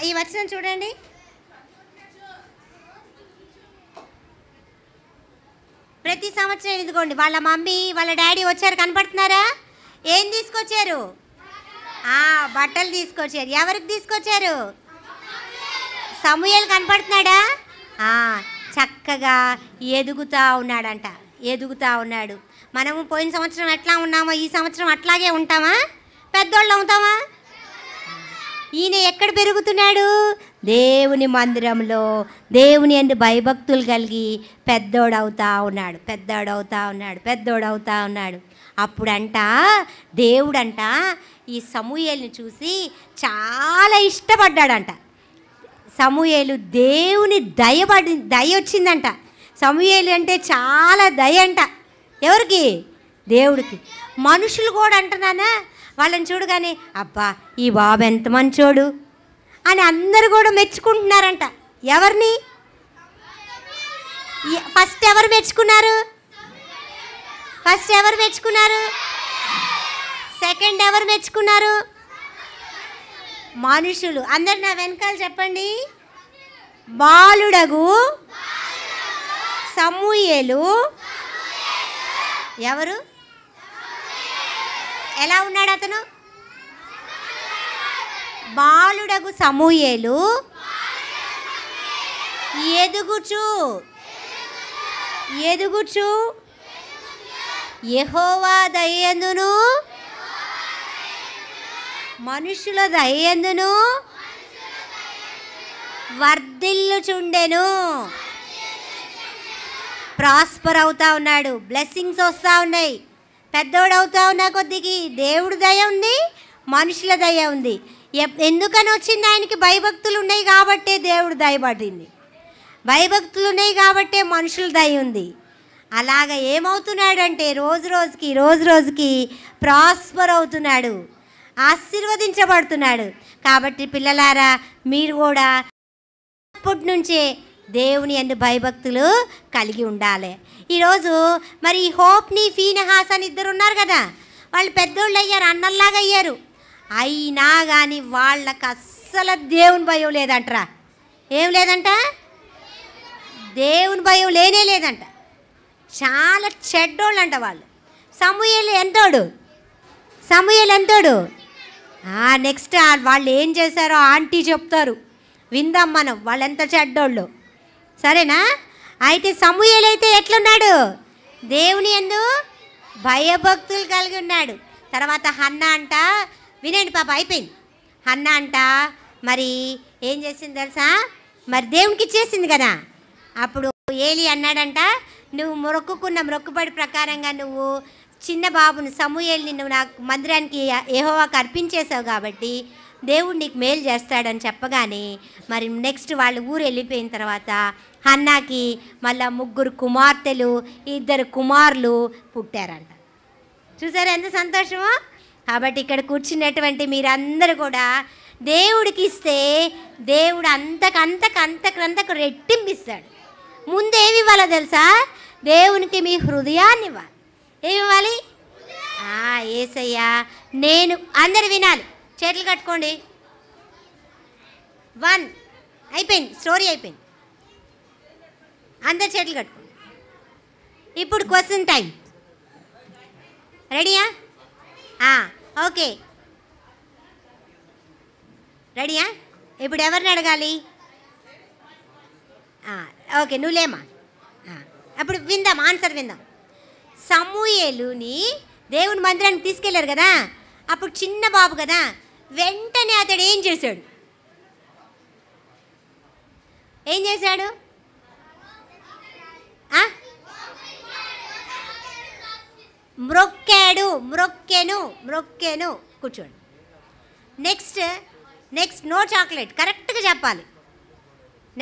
ఈ వచనం చూడండి. ప్రతి సంవత్సరం ఇదిగోండి వాళ్ళ మమ్మీ వాళ్ళ డాడీ వచ్చారు, కనపడుతున్నారా? ఏం తీసుకొచ్చారు? బట్టలు తీసుకొచ్చారు. ఎవరికి తీసుకొచ్చారు? సమూయేలు కనపడుతున్నాడా? చక్కగా ఎదుగుతూ ఉన్నాడంట, ఎదుగుతూ ఉన్నాడు. మనము పోయిన సంవత్సరం ఎట్లా ఉన్నామో ఈ సంవత్సరం అట్లాగే ఉంటామా, పెద్దోళ్ళు అవుతామా? ఈయన ఎక్కడ పెరుగుతున్నాడు? దేవుని మందిరంలో దేవుని యందు భయభక్తులు కలిగి పెద్దోడవుతా ఉన్నాడు, పెద్దోడవుతా ఉన్నాడు, పెద్దోడవుతా ఉన్నాడు. అప్పుడంట దేవుడంట ఈ సమూయేలుని చూసి చాలా ఇష్టపడ్డాడంట. సమూయేలు దేవుని దయ వచ్చిందంట. సమూయేలు అంటే చాలా దయ అంట. ఎవరికి? దేవుడికి. మనుషులు కూడా అంటున్నానా వాళ్ళని చూడగానే అబ్బా ఈ బాబు ఎంత మంచోడు అని అందరూ కూడా మెచ్చుకుంటున్నారంట. ఎవరిని? ఫస్ట్ ఎవరు మెచ్చుకున్నారు? ఫస్ట్ ఎవరు మెచ్చుకున్నారు? సెకండ్ ఎవరు మెచ్చుకున్నారు? మనుషులు. అందరు నా వెనకాల చెప్పండి. బాలుడగు సమూయేలు ఎవరు? ఎలా ఉన్నాడు అతను? బాలుడగు సమూయేలు ఎదుగుచు యెహోవా దయయందును మనుషుల దయయందును వర్ధిల్లుచుండెను. ప్రాస్పర్ అవుతా ఉన్నాడు, బ్లెస్సింగ్స్ వస్తూ ఉన్నాయి. పెద్దోడవుతా ఉన్న కొద్దికి దేవుడు దయ ఉంది, మనుషుల దయ ఉంది. ఎందుకని వచ్చింది? ఆయనకి భయభక్తులు ఉన్నాయి కాబట్టే దేవుడు దయపడింది, భయభక్తులు ఉన్నాయి కాబట్టే మనుషుల దయ ఉంది. అలాగ ఏమవుతున్నాడు అంటే రోజు రోజుకి ప్రాస్పర్ అవుతున్నాడు, ఆశీర్వదించబడుతున్నాడు. కాబట్టి పిల్లలారా మీరు కూడా అప్పటి నుంచే దేవుని యందు భయభక్తులు కలిగి ఉండాలి. ఈరోజు మరి హోప్ని ఫీనెహాస్ అని ఇద్దరు ఉన్నారు కదా, వాళ్ళు పెద్దోళ్ళు అయ్యారు, అన్నల్లాగా అయ్యారు. అయినా కానీ వాళ్ళకి అస్సలు దేవుని భయం లేదంటరా. ఏం లేదంట? దేవుని భయం లేనే లేదంట. చాలా చెడ్డోళ్ళు అంట వాళ్ళు. సమూయేలు ఎంతోడు? నెక్స్ట్ వాళ్ళు ఏం చేశారో ఆంటీ చెప్తారు, విందాం మనం వాళ్ళు ఎంత చెడ్డోళ్ళు. సరేనా? అయితే సమూయేలు అయితే ఎట్లున్నాడు? దేవుని యందు భయభక్తులు కలిగి ఉన్నాడు. తర్వాత హన్నా అంట, వినండి పాప, అయిపోయింది. హన్నా అంట మరి ఏం చేసింది తెలుసా? మరి దేవునికి ఇచ్చేసింది కదా. అప్పుడు ఏలి అన్నాడంట, నువ్వు మొక్కుకున్న మొక్కుబడి ప్రకారంగా నువ్వు చిన్న బాబుని సమూయేలుని నువ్వు నాకు మందిరానికి యెహోవాకు అర్పించేసావు కాబట్టి దేవుడు నీకు మేలు చేస్తాడని చెప్పగానే మరి నెక్స్ట్ వాళ్ళు ఊరు వెళ్ళిపోయిన తర్వాత హన్నాకి మళ్ళా 3 కుమార్తెలు 2 కుమారులు పుట్టారంట. చూసారా ఎంత సంతోషమో? కాబట్టి ఇక్కడ కూర్చున్నటువంటి మీరందరూ కూడా దేవుడికి ఇస్తే దేవుడు అంతకు రెట్టింపిస్తాడు. ముందేమి ఇవ్వాలో తెలుసా? దేవునికి మీ హృదయాన్ని ఇవ్వాలి. ఏమి ఇవ్వాలి? యేసయ్యా నేను, అందరు వినాలి, చేతులు కట్టుకోండి. 1 అయిపోయింది, స్టోరీ అయిపోయింది, అందరు చేతులు కట్టుకోండి. ఇప్పుడు క్వశ్చన్ టైం. రెడీయా? ఓకే, రెడీయా? ఇప్పుడు ఎవరిని అడగాలి? ఓకే, నువ్వులేమా. అప్పుడు విందాం, ఆన్సర్ విందాం. సమూయేలుని దేవుని మందిరానికి తీసుకెళ్లారు కదా, అప్పుడు చిన్న బాబు కదా, వెంటనే అతడు ఏం చేశాడు? మ్రొక్కెను. కూర్చోండి. నెక్స్ట్ నో చాక్లెట్, కరెక్ట్గా చెప్పాలి.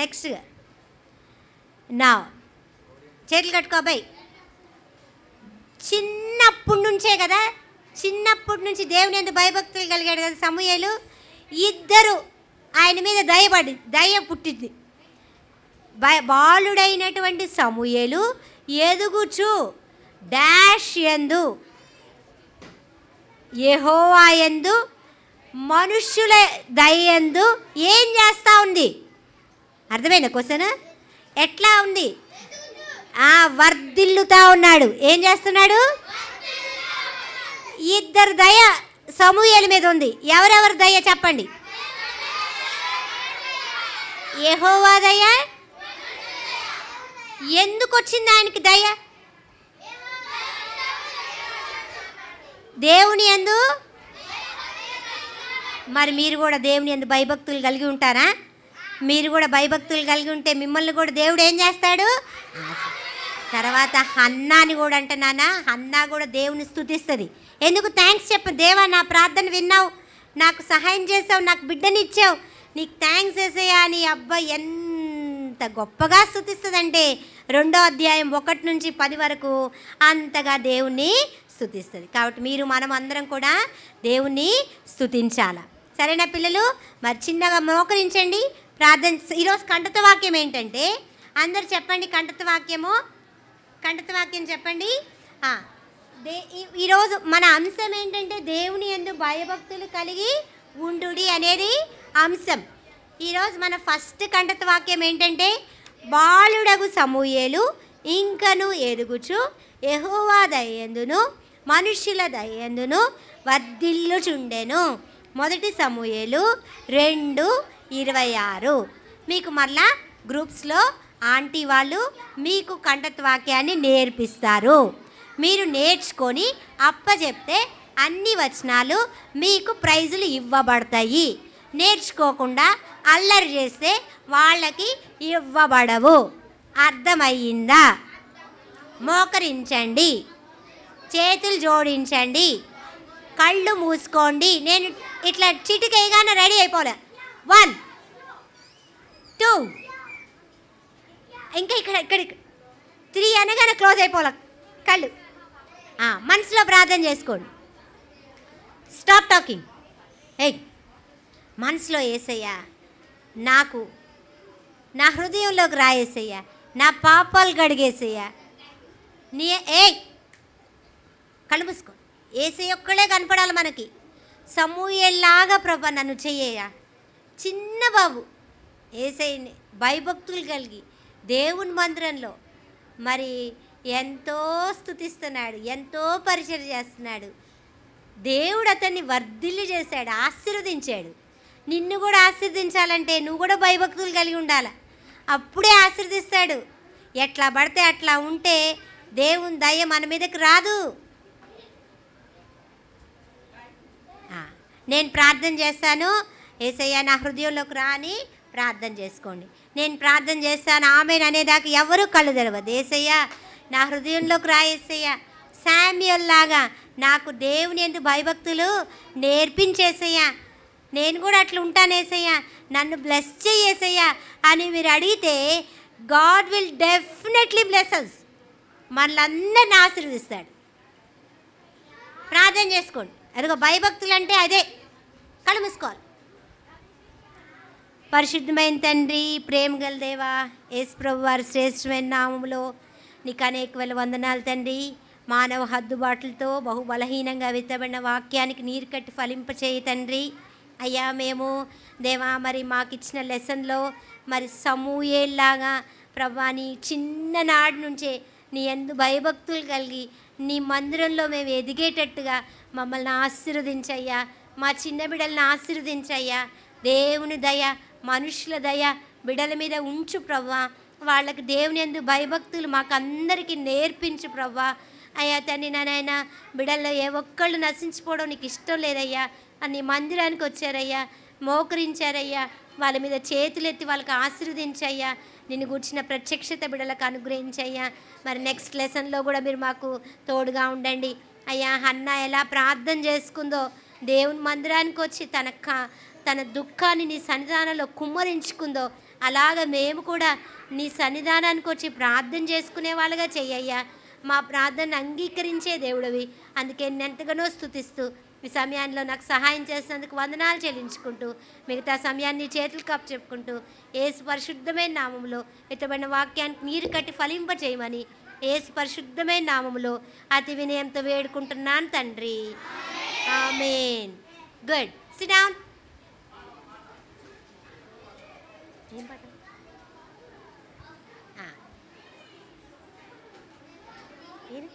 నెక్స్ట్ నా చేతులు కట్టుకోబాయి. చిన్నప్పటి నుంచి దేవుని యందు భయభక్తులు కలిగాడు కదా సమూయేలు. ఇద్దరు ఆయన మీద దయ పుట్టింది. బాలుడైనటువంటి సమూయేలు ఎదుగుచు డాష్ యందు యెహోవా యందు మనుష్యుల దయందు ఏం చేస్తూ ఉంది? అర్థమైందా క్వశ్చన్? ఎట్లా ఉంది? వర్ధిల్లుతా ఉన్నాడు. ఏం చేస్తున్నాడు? 2 దయ సమూయేలు మీద ఉంది. ఎవరెవరు దయ చెప్పండి? యెహోవా దయ. ఎందుకు వచ్చింది ఆయనకి దయ? దేవుని యందు మరి మీరు కూడా దేవుని యందు భయభక్తులు కలిగి ఉంటారా? మీరు కూడా భయభక్తులు కలిగి ఉంటే మిమ్మల్ని కూడా దేవుడు ఏం చేస్తాడు? తర్వాత హన్నాని కూడా అంటున్నానా, హన్నా కూడా దేవుని స్తుతిస్తుంది. ఎందుకు? థ్యాంక్స్ చెప్పు. దేవా, నా ప్రార్థన విన్నావు, నాకు సహాయం చేసావు, నాకు బిడ్డనిచ్చావు, నీకు థ్యాంక్స్ చేసేయా అని అబ్బాయి ఎంత గొప్పగా స్తుతిస్తుందంటే 2వ అధ్యాయం 1 నుంచి 10 వరకు అంతగా దేవుణ్ణి స్తుతిస్తుంది. కాబట్టి మీరు మనం అందరం కూడా దేవుణ్ణి స్తుతించాల. సరేనా పిల్లలు? మరి చిన్నగా మోకరించండి, ప్రార్థన. ఈరోజు కంఠత వాక్యం ఏంటంటే, అందరు చెప్పండి. కంఠత వాక్యం చెప్పండి. ఈరోజు మన అంశం ఏంటంటే దేవుని యందు భయభక్తులు కలిగి ఉండుడి అనేది అంశం. ఈరోజు మన ఫస్ట్ కంఠత వాక్యం ఏంటంటే, బాలుడగు సమూయేలు ఇంకను ఎదుగుచు యెహోవా దయందును మనుష్యుల దయందును వర్ధిల్లుచుండెను. 1 సమూయేలు 2:26. మీకు మరలా గ్రూప్స్లో ఆంటీ వాళ్ళు మీకు కంఠత వాక్యాన్ని నేర్పిస్తారు. మీరు నేర్చుకొని అప్పచెప్తే అన్ని వచనాలు మీకు ప్రైజులు ఇవ్వబడతాయి. నేర్చుకోకుండా అల్లరి చేస్తే వాళ్ళకి ఇవ్వబడవు. అర్థమయ్యిందా? మోకరించండి, చేతులు జోడించండి, కళ్ళు మూసుకోండి. నేను ఇట్లా చిటికేయగానే రెడీ అయిపోలే. 1 2 ఇంకా ఇక్కడ 3 అనగానే క్లోజ్ అయిపోలే కళ్ళు. మనసులో ప్రార్థన చేసుకోండి. Stop talking. మనసులో యేసయ్యా, నాకు నా హృదయంలోకి రాయేసయ్యా, నా పాపాలు గడిగేసయ్యా. నీ కళ్ళు మూసుకో. యేసయ్య ఒక్కడే కనపడాలి మనకి. సమూయేల్లాగా ప్రభా నన్ను చెయ్యయ్యా. చిన్న బాబు యేసయ్యని భయభక్తులు కలిగి దేవుని మందిరంలో మరి ఎంతో స్తుతిస్తున్నాడు, ఎంతో పరిచయం చేస్తున్నాడు. దేవుడు అతన్ని వర్ధిల్లు చేశాడు, ఆశీర్వదించాడు. నిన్ను కూడా ఆశీర్వదించాలంటే నువ్వు కూడా భయభక్తులు కలిగి ఉండాలి. అప్పుడే ఆశీర్వదిస్తాడు. ఎట్లా పడితే అట్లా ఉంటే దేవుని దయ మన మీదకి రాదు. నేను ప్రార్థన చేస్తాను, యేసయ్య నా హృదయంలోకి రాని ప్రార్థన చేసుకోండి. నేను ప్రార్థన చేస్తాను ఆమెన్ అనేదాకా ఎవరు కళ్ళు తెరవద్దు. యేసయ్య నా హృదయంలోకి రా యేసయ్య. శామ్యూయల్ లాగా నాకు దేవుని యందు భయభక్తులు నేర్పించేసయ్యా. నేను కూడా అట్లా ఉంటాను యేసయ్య, నన్ను బ్లెస్ చేయేసయ్యా అని మీరు అడిగితే God will definitely bless us. మనల్ని ఆశీర్వదిస్తాడు. ప్రార్థన చేసుకోండి. అదిగో భయభక్తులు అంటే అదే. కళ్ళు మూసుకోవాలి. పరిశుద్ధమైన తండ్రి, ప్రేమ గల దేవా, యేసు ప్రభు వారి శ్రేష్టమైన నామములో నీకు అనేక వేల వందనాలు తండ్రి. మానవ హద్దుబాట్లతో బహుబలహీనంగా విత్తబడిన వాక్యానికి నీరు కట్టి ఫలింపచేయి తండ్రి. అయ్యా, మేము దేవా మరి మాకు ఇచ్చిన లెసన్లో మరి సమూయేల్లాగా ప్రభా నీ చిన్ననాటి నుంచే నీ యందు భయభక్తులు కలిగి నీ మందిరంలో మేము ఎదిగేటట్టుగా మమ్మల్ని ఆశీర్వదించయ్యా. మా చిన్న బిడ్డలను ఆశీర్వదించయ్యా. దేవుని దయ, మనుషుల దయ బిడ్డల మీద ఉంచు ప్రవ్వా. వాళ్ళకి దేవుని యందు భయభక్తులు మాకు అందరికీ నేర్పించు ప్రవ్వా. అయ్యా తండ్రి, నాయనా బిడ్డల్లో ఏ ఒక్కళ్ళు నశించిపోవడం నీకు ఇష్టం లేదయ్యా. అని మందిరానికి వచ్చారయ్యా, మోకరించారయ్యా. వాళ్ళ మీద చేతులెత్తి వాళ్ళకి ఆశీర్వదించయ్యా. నిన్ను కూర్చిన ప్రత్యక్షత బిడ్డలకు అనుగ్రహించయ్యా. మరి నెక్స్ట్ లెసన్లో కూడా మీరు మాకు తోడుగా ఉండండి అయ్యా. హన్నా ఎలా ప్రార్థన చేసుకుందో, దేవుని మందిరానికి వచ్చి తన దుఃఖాన్ని నీ సన్నిధానంలో కుమ్మరించుకుందో, అలాగ మేము కూడా నీ సన్నిధానానికి వచ్చి ప్రార్థన చేసుకునే వాళ్ళగా చెయ్యయ్యా. మా ప్రార్థనను అంగీకరించే దేవుడివి. అందుకే నేను ఎంతగానో స్తుతిస్తూ ఈ సమయాల్లో నాకు సహాయం చేసినందుకు వందనాలు చెల్లించుకుంటూ మిగతా సమయాన్ని చేతులు కప్పు చెప్పుకుంటూ యేసు పరిశుద్ధమైన నామములో ఎత్తబడిన వాక్యానికి నీరు కట్టి ఫలింప చేయమని యేసు పరిశుద్ధమైన నామములో అతి వినయంతో వేడుకుంటున్నాను తండ్రి. ఆమేన్. గుడ్. SIT down. ఏం పాట? ఏది?